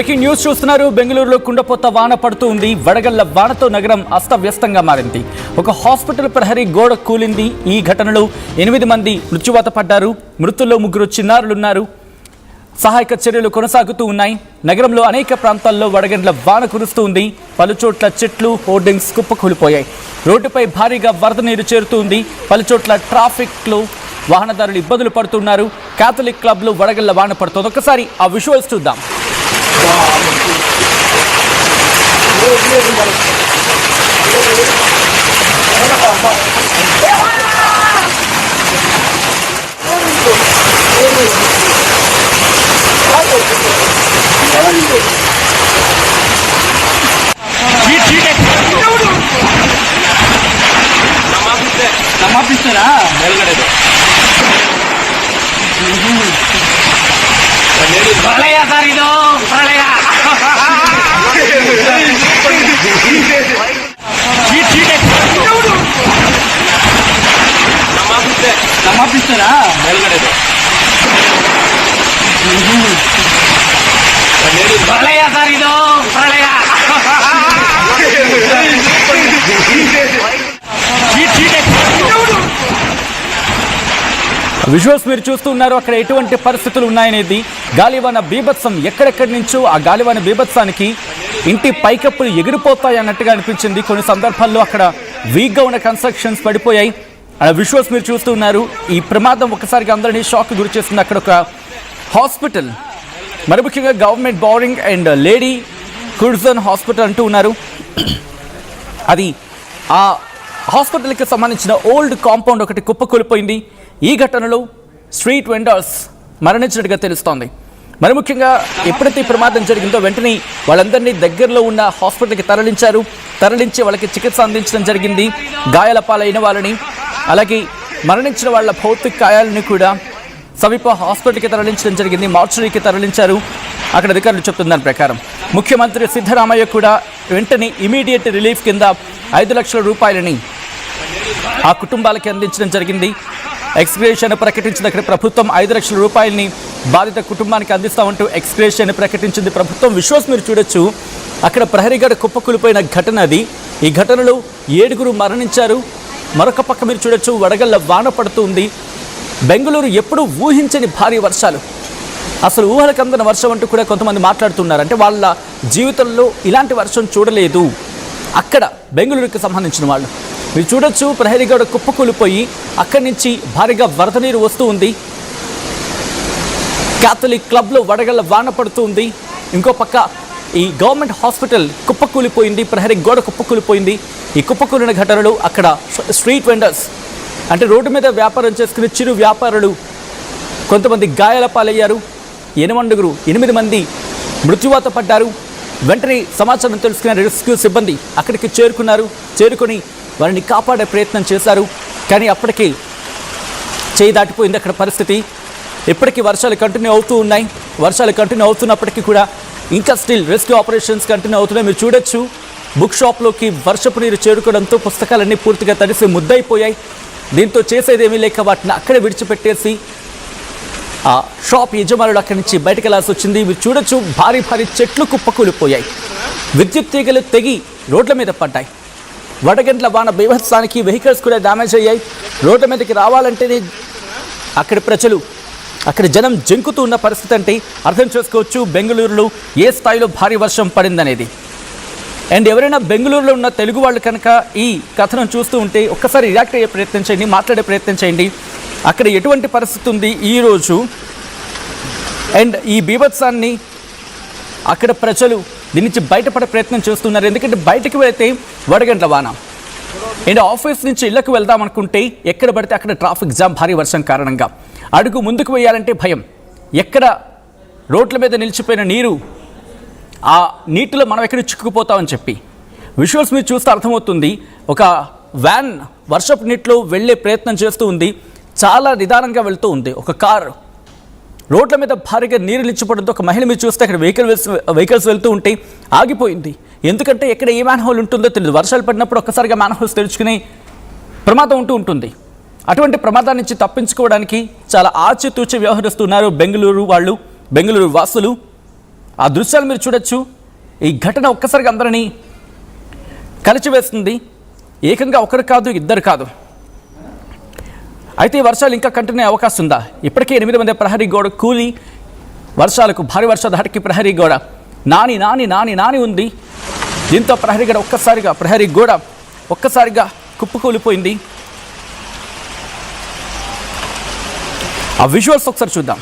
Breaking news చూస్తున్నారు. బెంగళూరులో కుండపోత వాన పడుతూ ఉంది. వడగళ్ల వానతో నగరం అస్తవ్యస్తంగా మారింది. ఒక హాస్పిటల్ ప్రహరీ గోడ కూలింది. ఈ ఘటనలో 8 మంది మృత్యువాత పడ్డారు. మృతుల్లో 3 చిన్నారులున్నారు. సహాయక చర్యలు కొనసాగుతూ ఉన్నాయి. నగరంలో అనేక ప్రాంతాల్లో వడగండ్ల వాన కురుస్తూ ఉంది. పలుచోట్ల చెట్లు, హోర్డింగ్స్ కుప్పకూలిపోయాయి. రోడ్డుపై భారీగా వరద నీరు చేరుతుంది. పలుచోట్ల ట్రాఫిక్లో వాహనదారులు ఇబ్బందులు పడుతున్నారు. క్యాథలిక్ క్లబ్లో వడగళ్ల వాన పడుతుంది. ఒకసారి ఆ విజువల్స్ చూద్దాం. సమాపిస్తారా ప్రళయ సార్ ఇది ప్రళయ సమాపిస్తారా ప్రళయ సార్ ఇది ప్రళయ విజువల్స్ మీరు చూస్తున్నారు. అక్కడ ఎటువంటి పరిస్థితులు ఉన్నాయనేది గాలివాన బీభత్సం. ఎక్కడెక్కడి నుంచో ఆ గాలివాన బీభత్సానికి ఇంటి పైకప్పులు ఎగిరిపోతాయి అన్నట్టుగా అనిపించింది. కొన్ని సందర్భాల్లో అక్కడ వీక్గా ఉన్న కన్స్ట్రక్షన్స్ పడిపోయాయి. ఆ విజువల్స్ మీరు చూస్తున్నారు. ఈ ప్రమాదం ఒకసారిగా అందరినీ షాక్ గురి చేస్తుంది. అక్కడ ఒక హాస్పిటల్, మరి ముఖ్యంగా government Bowring and lady Curzon hospital అంటూ ఉన్నారు. అది ఆ హాస్పిటల్కి సంబంధించిన ఓల్డ్ కాంపౌండ్ ఒకటి కుప్పకూలిపోయింది. ఈ ఘటనలో స్ట్రీట్ వెండర్స్ మరణించినట్టుగా తెలుస్తోంది. మరి ముఖ్యంగా ఎప్పుడైతే ఈ ప్రమాదం జరిగిందో వెంటనే వాళ్ళందరినీ దగ్గరలో ఉన్న హాస్పిటల్కి తరలించి వాళ్ళకి చికిత్స అందించడం జరిగింది. గాయాల పాలైన వాళ్ళని, అలాగే మరణించిన వాళ్ళ భౌతిక గాయాలని కూడా సమీప హాస్పిటల్కి తరలించడం జరిగింది. మార్చురీకి తరలించారు అక్కడ అధికారులు చెప్తున్న దాని ప్రకారం. ముఖ్యమంత్రి సిద్ధరామయ్య కూడా వెంటనే ఇమీడియట్ రిలీఫ్ కింద 5 లక్షల రూపాయలని ఆ కుటుంబాలకి అందించడం జరిగింది. ఎక్స్గ్రేషన్ ప్రకటించిన అక్కడ ప్రభుత్వం 5 లక్షల రూపాయలని బాధిత కుటుంబానికి అందిస్తామంటూ ఎక్స్గ్రేషన్ ప్రకటించింది ప్రభుత్వం. విజువల్స్ మీరు చూడొచ్చు. అక్కడ ప్రహరీగడ కుప్పకూలిపోయిన ఘటన అది. ఈ ఘటనలో 7 మరణించారు. మరొక పక్క మీరు చూడొచ్చు వడగళ్ల వాన పడుతుంది. బెంగళూరు ఎప్పుడూ ఊహించని భారీ వర్షాలు, అసలు ఊహలకు అందని వర్షం అంటూ కూడా కొంతమంది మాట్లాడుతున్నారు. అంటే వాళ్ళ జీవితంలో ఇలాంటి వర్షం చూడలేదు అక్కడ బెంగళూరుకి సంబంధించిన వాళ్ళు. మీరు చూడొచ్చు ప్రహరీగడ కుప్పకూలిపోయి అక్కడి నుంచి భారీగా వరద నీరు వస్తూ ఉంది. క్యాథలిక్ క్లబ్లో వడగళ్ల వాన పడుతూ ఉంది. ఇంకో పక్క ఈ గవర్నమెంట్ హాస్పిటల్ కుప్పకూలిపోయింది. ప్రహరీ గోడ కుప్పకూలిపోయింది. ఈ కుప్పకూలిన ఘటనలో అక్కడ స్ట్రీట్ వెండర్స్, అంటే రోడ్డు మీద వ్యాపారం చేసుకునే చిరు వ్యాపారులు కొంతమంది గాయాల పాలయ్యారు. 8 మంది మృత్యువాత పడ్డారు. వెంటనే సమాచారం తెలుసుకున్న రెస్క్యూ సిబ్బంది అక్కడికి చేరుకొని వారిని కాపాడే ప్రయత్నం చేశారు. కానీ అప్పటికి చేయి దాటిపోయింది అక్కడ పరిస్థితి. ఇప్పటికీ వర్షాలు కంటిన్యూ అవుతూ ఉన్నాయి. వర్షాలు కంటిన్యూ అవుతున్నప్పటికీ కూడా ఇంకా స్టిల్ రెస్క్యూ ఆపరేషన్స్ కంటిన్యూ అవుతున్నాయి. మీరు చూడొచ్చు బుక్ షాప్లోకి వర్షపు నీరు చేరుకోవడంతో పుస్తకాలన్నీ పూర్తిగా తడిసి ముద్దయిపోయాయి. దీంతో చేసేదేమీ లేక వాటిని అక్కడే విడిచిపెట్టేసి ఆ షాప్ యజమానులు అక్కడి నుంచి బయటకు వెళ్లాల్సి వచ్చింది. మీరు చూడొచ్చు భారీ చెట్లు కుప్పకూలిపోయాయి. విద్యుత్ తీగలు తెగి రోడ్ల మీద పడ్డాయి. వడగండ్ల వాన బీభత్సానికి వెహికల్స్ కూడా డ్యామేజ్ అయ్యాయి. రోడ్ల మీదకి రావాలంటేనే అక్కడ జనం జంకుతూ ఉన్న పరిస్థితి. అంటే అర్థం చేసుకోవచ్చు బెంగళూరులో ఏ స్థాయిలో భారీ వర్షం పడిందనేది. అండ్ ఎవరైనా బెంగళూరులో ఉన్న తెలుగు వాళ్ళు కనుక ఈ కథనం చూస్తూ ఉంటే ఒక్కసారి రియాక్ట్ అయ్యే ప్రయత్నం చేయండి, మాట్లాడే ప్రయత్నం చేయండి. అక్కడ ఎటువంటి పరిస్థితి ఉంది ఈరోజు, అండ్ ఈ బీభత్సాన్ని అక్కడ ప్రజలు దీని నుంచి బయటపడే ప్రయత్నం చేస్తున్నారు. ఎందుకంటే బయటకు వెళితే వడగండ్ల వాన, అండ్ ఆఫీస్ నుంచి ఇళ్లకు వెళ్దాం అనుకుంటే ఎక్కడ పడితే అక్కడ ట్రాఫిక్ జామ్ భారీ వర్షం కారణంగా. అడుగు ముందుకు వేయాలంటే భయం. ఎక్కడ రోడ్ల మీద నిలిచిపోయిన నీరు, ఆ నీటిలో మనం ఎక్కడ చిక్కుకుపోతామని చెప్పి విజువల్స్ మీరు చూస్తే అర్థమవుతుంది. ఒక వ్యాన్ వర్షపు నీటిలో వెళ్ళే ప్రయత్నం చేస్తూ ఉంది. చాలా నిదానంగా వెళ్తూ ఉంది. ఒక కారు రోడ్ల మీద భారీగా నీరు నిలిచిపోవడంతో ఒక మహిళ మీరు చూస్తే అక్కడ వెహికల్స్ వెళ్తూ ఉంటే ఆగిపోయింది. ఎందుకంటే ఎక్కడ ఏ మ్యాన్ హోల్ ఉంటుందో తెలియదు. వర్షాలు పడినప్పుడు ఒక్కసారిగా మ్యాన్ హోల్స్ తెరుచుకునే ప్రమాదం ఉంటుంది. అటువంటి ప్రమాదాల నుంచి తప్పించుకోవడానికి చాలా ఆచితూచి వ్యవహరిస్తున్నారు బెంగళూరు వాసులు. ఆ దృశ్యాలు మీరు చూడొచ్చు. ఈ ఘటన ఒక్కసారిగా అందరినీ కలిచివేస్తుంది. ఏకంగా ఒకరు కాదు, ఇద్దరు కాదు. అయితే వర్షాలు ఇంకా కంటిన్యూ అయ్యే అవకాశం ఉందా? ఇప్పటికే 8 మంది ప్రహరీ గోడ కూలి వర్షాలకు భారీ వర్ష ధాటికి ప్రహరీ గోడ నాని నాని నాని నాని ఉంది. దీంతో ప్రహరీ గోడ ఒక్కసారిగా కుప్పకూలిపోయింది. ఆ విజువల్స్ ఒకసారి చూద్దాం.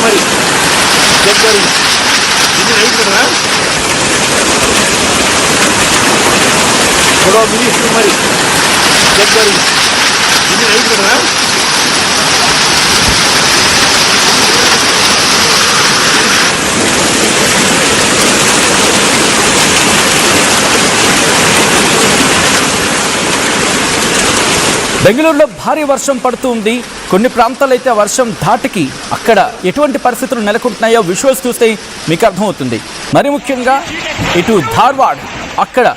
మరి చెప్పారు ఇది రైట్ కదా మరి చెప్పారు ఇది రైట్ కదా. బెంగళూరులో భారీ వర్షం పడుతూ ఉంది. కొన్ని ప్రాంతాల్లో అయితే వర్షం ధాటికి అక్కడ ఎటువంటి పరిస్థితులు నెలకొంటున్నాయో విజువల్స్ చూస్తే మీకు అర్థమవుతుంది. మరి ముఖ్యంగా ఇటు ధార్వాడ్ అక్కడ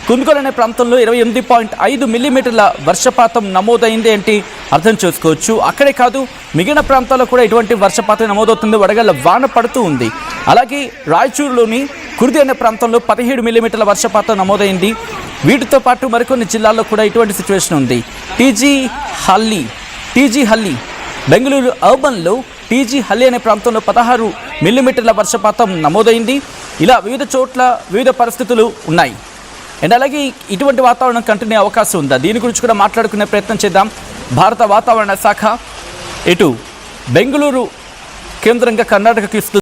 కుందుగల్ అనే ప్రాంతంలో 28.5 మిల్లీమీటర్ల వర్షపాతం నమోదైంది అంటే అర్థం చేసుకోవచ్చు. అక్కడే కాదు, మిగిలిన ప్రాంతాల్లో కూడా ఇటువంటి వర్షపాతం నమోదవుతుంది. వడగళ్ల వాన పడుతూ ఉంది. అలాగే రాయచూరులోని కుర్ది అనే ప్రాంతంలో 17 మిల్లీమీటర్ల వర్షపాతం నమోదైంది. వీటితో పాటు మరికొన్ని జిల్లాల్లో కూడా ఇటువంటి సిచ్యువేషన్ ఉంది. టీజీ హల్లి బెంగళూరు అర్బన్లో టీజీ హల్లి అనే ప్రాంతంలో 16 మిల్లీమీటర్ల వర్షపాతం నమోదైంది. ఇలా వివిధ చోట్ల వివిధ పరిస్థితులు ఉన్నాయి. అండ్ అలాగే ఇటువంటి వాతావరణం కంటిన్యూ అవకాశం ఉందా? దీని గురించి కూడా మాట్లాడుకునే ప్రయత్నం చేద్దాం. భారత వాతావరణ శాఖ ఇటు బెంగళూరు కేంద్రంగా కర్ణాటకకి ఇస్తుంది.